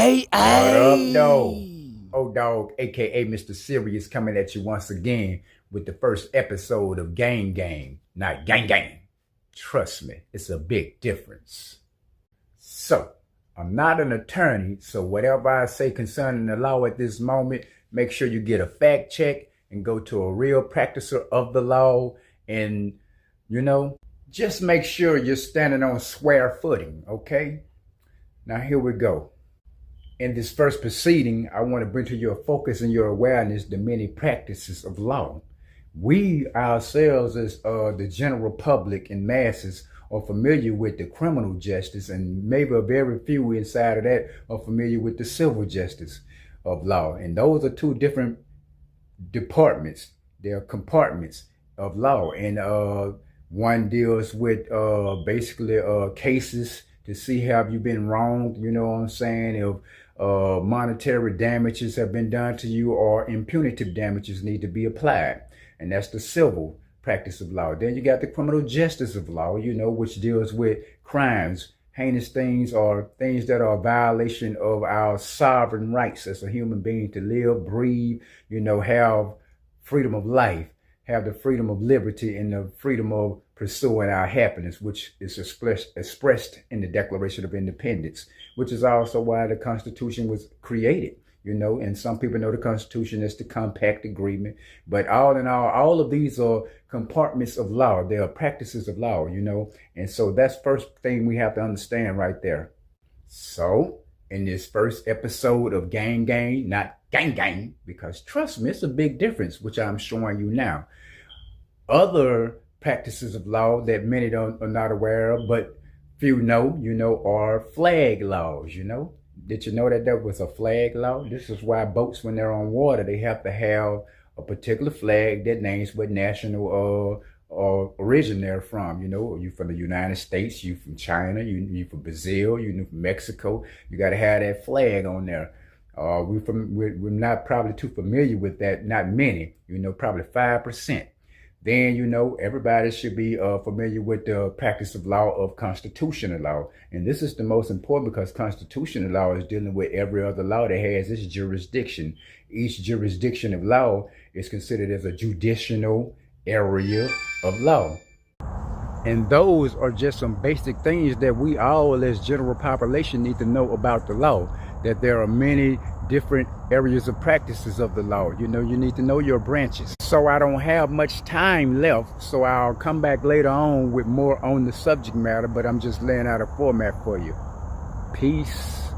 What up, though? O-Dawg, aka Mr. Serious, coming at you once again with the first episode of Gang, not Gang. Trust me, it's a big difference. So, I'm not an attorney, so whatever I say concerning the law at this moment, make sure you get a fact check and go to a real practicer of the law and, just make sure you're standing on square footing, okay? Now here we go. In this first proceeding, I want to bring to your focus and your awareness the many practices of law. We ourselves as the general public and masses are familiar with the criminal justice, and maybe a very few inside of that are familiar with the civil justice of law. And those are two different departments. They are compartments of law. And one deals with basically cases to see have you been wronged, you know what I'm saying, if monetary damages have been done to you or impunitive damages need to be applied. And that's the civil practice of law. Then you got the criminal justice of law, which deals with crimes, heinous things, or things that are a violation of our sovereign rights as a human being to live, breathe, have freedom of life, have the freedom of liberty and the freedom of pursuing our happiness, which is expressed in the Declaration of Independence, which is also why the Constitution was created, and some people know the Constitution as the compact agreement. But all in all of these are compartments of law. They are practices of law, and so that's first thing we have to understand right there. So in this first episode of Gang, not Gang, because trust me, it's a big difference, which I'm showing you now. Other practices of law that many are not aware of, but few know, are flag laws, Did you know that there was a flag law? This is why boats, when they're on water, they have to have a particular flag that names what national origin they're from. You from the United States, you from China, you from Brazil, you from Mexico. You got to have that flag on there. We're not probably too familiar with that. Not many, probably 5%. Then, everybody should be familiar with the practice of law of constitutional law. And this is the most important because constitutional law is dealing with every other law that has its jurisdiction. Each jurisdiction of law is considered as a judicial area of law. And those are just some basic things that we all as general population need to know about the law, that there are many different areas of practices of the law. You need to know your branches. So I don't have much time left, so I'll come back later on with more on the subject matter, but I'm just laying out a format for you. Peace.